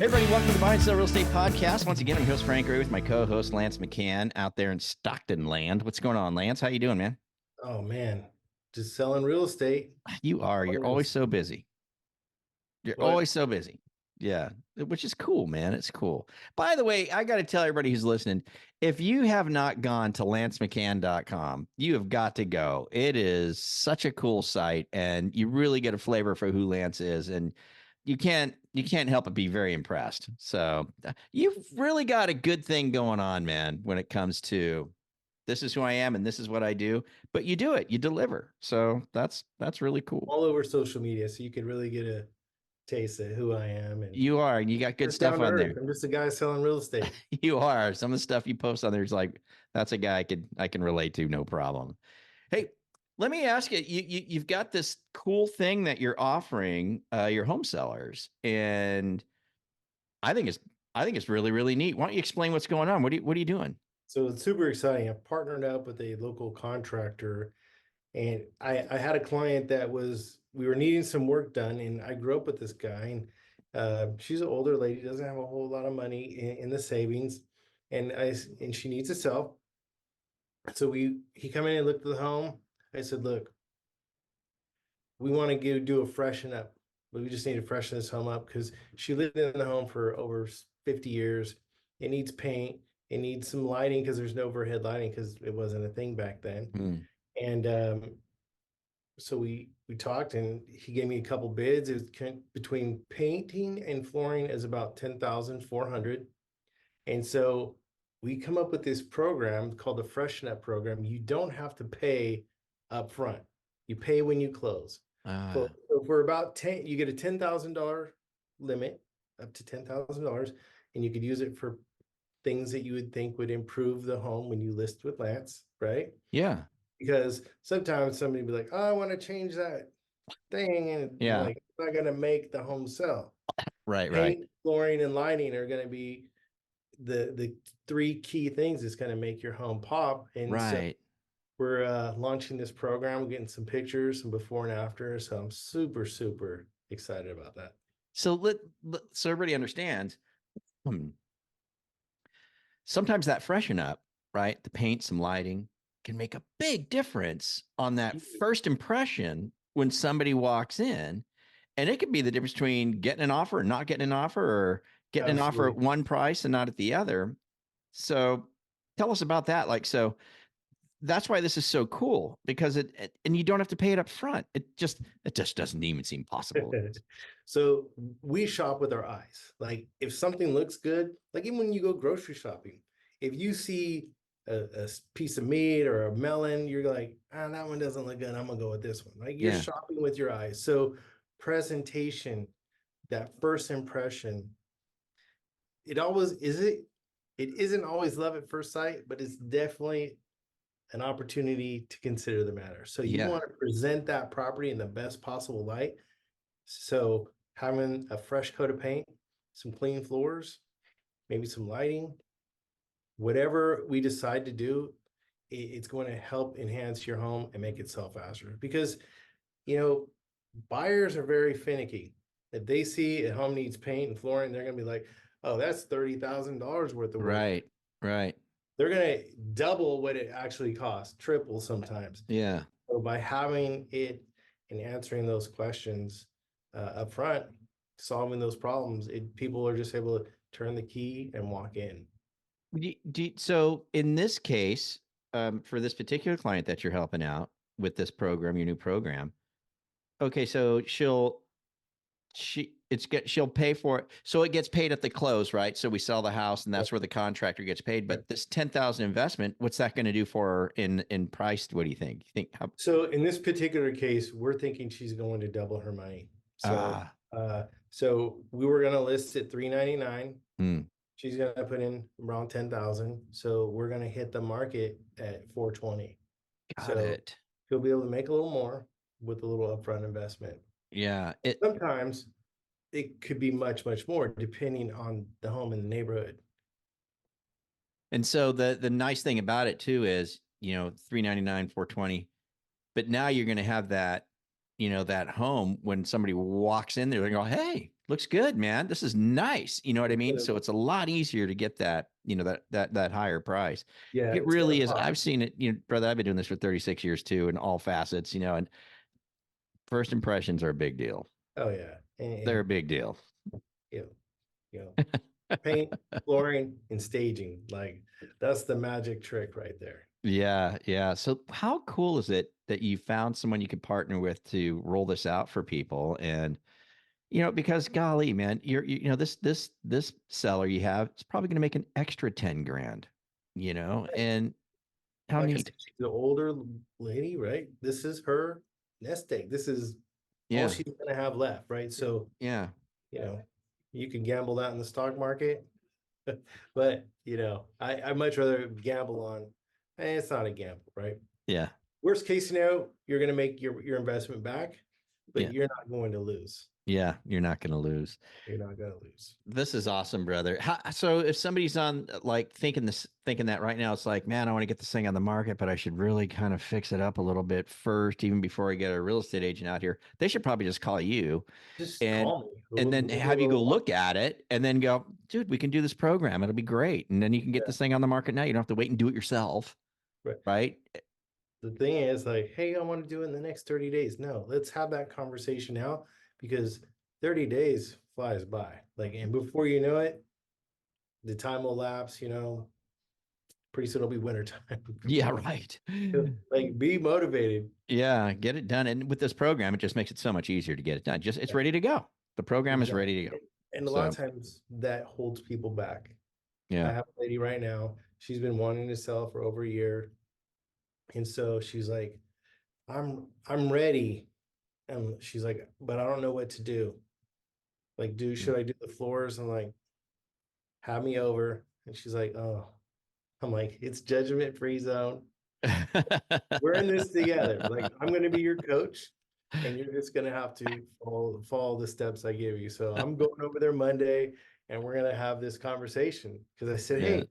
Hey everybody, welcome to the Buy and Sell Real Estate Podcast. Once again, I'm your host Frank Garay with my co-host Lance McHan out there in Stockton land. What's going on, Lance? How you doing, man? Oh man, just selling real estate. You are. You're always so busy. You're What? always so busy. Yeah, which is cool, man. It's cool. By the way, I got to tell everybody who's listening, if you have not gone to lancemchan.com, you have got to go. It is such a cool site, and you really get a flavor for who Lance is, and you can't help but be very impressed. So you've really got a good thing going on, man, when it comes to this is who I am and this is what I do, but you do it, you deliver. So that's really cool. All over social media, so you can really get a taste of who I am. And You are, and you got good just stuff down to on earth. there. I'm just a guy selling real estate. You are. Some of the stuff you post on there is like, that's a guy I can relate to, no problem. Hey, let me ask you, you've got this cool thing that you're offering your home sellers, and I think it's really, really neat. Why don't you explain what's going on? What are you doing? So it's super exciting. I've partnered up with a local contractor, and I had a client that we were needing some work done, and I grew up with this guy, and she's an older lady, doesn't have a whole lot of money in the savings, and she needs to sell. So he come in and looked at the home. I said, look, we want to do a freshen up. We just need to freshen this home up because she lived in the home for over 50 years. It needs paint. It needs some lighting because there's no overhead lighting because it wasn't a thing back then. And so we talked, and he gave me a couple bids. It was between painting and flooring is about 10,400. And so we come up with this program called the Freshen Up program. You don't have to pay up front. You pay when you close. So for about 10, you get a $10,000 limit, up to $10,000, and you could use it for things that you would think would improve the home when you list with Lance, right? Yeah. Because sometimes somebody will be like, oh, I want to change that thing, and Yeah. like, it's not going to make the home sell. Right. Paint, flooring, and lighting are going to be the three key things that's going to make your home pop. And so we're launching this program. We're getting some pictures, some before and after. So I'm super, super excited about that. So so everybody understands. Sometimes that freshen up, right? The paint, some lighting can make a big difference on that first impression when somebody walks in. And it could be the difference between getting an offer and not getting an offer, or getting an offer at one price and not at the other. So tell us about that. Like, so that's why this is so cool, because and you don't have to pay it up front. It just doesn't even seem possible. So we shop with our eyes. Like if something looks good, like even when you go grocery shopping, if you see a piece of meat or a melon, you're like, that one doesn't look good. I'm gonna go with this one. Like you're shopping with your eyes. So presentation, that first impression, it isn't always love at first sight, but it's definitely an opportunity to consider the matter. So you want to present that property in the best possible light. So having a fresh coat of paint, some clean floors, maybe some lighting, whatever we decide to do, it's going to help enhance your home and make it sell faster. Because, buyers are very finicky. If they see a home needs paint and flooring, they're going to be like, oh, that's $30,000 worth of work. Right. They're going to double what it actually costs, triple sometimes. Yeah. So by having it and answering those questions up front, solving those problems, people are just able to turn the key and walk in. So in this case, for this particular client that you're helping out with this program, your new program, okay, so she'll pay for it. So it gets paid at the close, right? So we sell the house, and that's where the contractor gets paid. But this 10,000 investment, what's that going to do for her in price? What do you think? So in this particular case, we're thinking she's going to double her money. So we were going to list it $399. She's going to put in around 10,000. So we're going to hit the market at 420. Got it. She'll be able to make a little more with a little upfront investment. Yeah. Sometimes it could be much, much more depending on the home in the neighborhood. And so the nice thing about it too is, $399, $420, but now you're going to have that that home, when somebody walks in there, they go, "Hey, looks good, man. This is nice." You know what I mean? So it's a lot easier to get that, that higher price. Yeah, It it's gonna really is. pop. I've seen it, brother. I've been doing this for 36 years too, in all facets, and first impressions are a big deal. Oh yeah, They're a and big deal. you know, you know, paint, flooring, and staging. Like that's the magic trick right there. Yeah, yeah. So how cool is it that you found someone you could partner with to roll this out for people? And because golly, man, this seller you have is probably going to make an extra 10 grand, and how Like I neat. said, she's an older lady, right? This is her nest egg. This is all Yeah, she's gonna have left, right? So, yeah, you know, you can gamble that in the stock market, but I much rather gamble on, it's not a gamble, right? yeah, Worst case scenario, you're gonna make your investment back, but yeah, you're not going to lose. yeah. You're not going to lose. You're not gonna lose. This is awesome, brother. So if somebody's on like thinking that right now, it's like, man, I want to get this thing on the market, but I should really kind of fix it up a little bit first, even before I get a real estate agent out here. They should probably just call you Just and call me. and then We'll do a have you go little walk. look at it and then go, dude, we can do this program. It'll be great. And then you can get Yeah, this thing on the market now. You don't have to wait and do it yourself, right. right? The thing is like, hey, I want to do it in the next 30 days. No, let's have that conversation now because 30 days flies by. Like, and before you know it, the time will lapse, pretty soon it'll be winter time. Yeah, right. Like, be motivated. Yeah, get it done. And with this program, it just makes it so much easier to get it done. Just it's Yeah, ready to go. The program is exactly. ready to go. And a lot of So times that holds people back. I yeah. have a lady right now, she's been wanting to sell for over a year. And so she's like, I'm ready. And she's like, but I don't know what to do. Like, should I do the floors? I'm like, have me over. And she's like, oh, I'm like, it's judgment free zone. We're in this together. Like, I'm going to be your coach and you're just going to have to follow the steps I give you. So I'm going over there Monday and we're going to have this conversation because I said, Yeah. hey,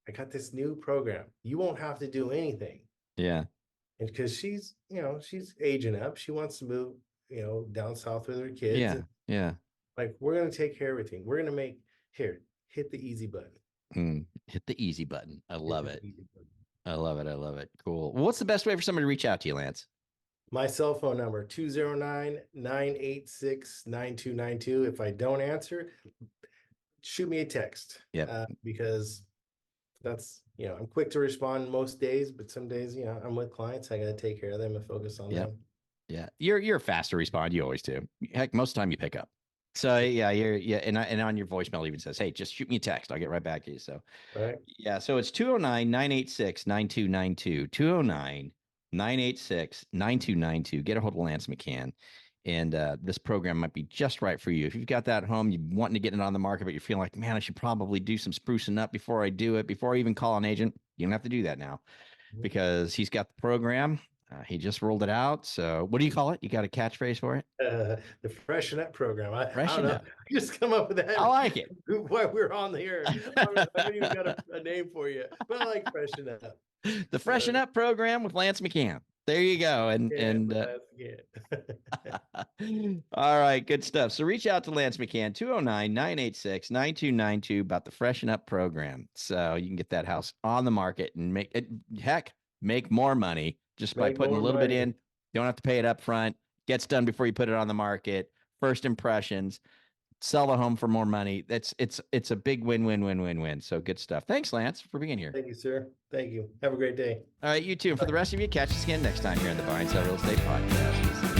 I got this new program. You won't have to do anything. Yeah. And because she's aging up, she wants to move, down south with her kids. Yeah. And Yeah. like, we're going to take care of everything. We're going to hit the easy button. Hit the easy button. I Hit love the it. easy button. I love it. I love it. Cool. Well, what's the best way for somebody to reach out to you, Lance? My cell phone number, 209-986-9292. If I don't answer, shoot me a text. Yep. Because that's, I'm quick to respond most days, but some days, I'm with clients. I got to take care of them and focus on Yep. them. Yeah. You're fast to respond. You always do. Heck, most of the time you pick up. So yeah, and on your voicemail even says, hey, just shoot me a text. I'll get right back to you. So Right. yeah. So it's 209-986-9292, 209-986-9292. Get a hold of Lance McHan. And this program might be just right for you. If you've got that home, you're wanting to get it on the market, but you're feeling like, man, I should probably do some sprucing up before I do it, before I even call an agent. You don't have to do that now because he's got the program. He just rolled it out. So what do you call it? You got a catchphrase for it? The Freshen Up program. I don't Freshen know. Up. I just come up with that. I like it. While we're on the air. I haven't even got a name for you, but I like Freshen Up. The Freshen Up program with Lance McHan. There you go. All right, good stuff. So reach out to Lance McHan, 209-986-9292 about the Freshen Up program. So you can get that house on the market and make more money just by putting a little bit in. You don't have to pay it up front. Gets done before you put it on the market. First impressions. Sell the home for more money. It's a big win. So good stuff. Thanks, Lance, for being here. Thank you, sir. Thank you. Have a great day. All right, you too. And for the rest of you, catch us again next time here on the Buy and Sell Real Estate Podcast.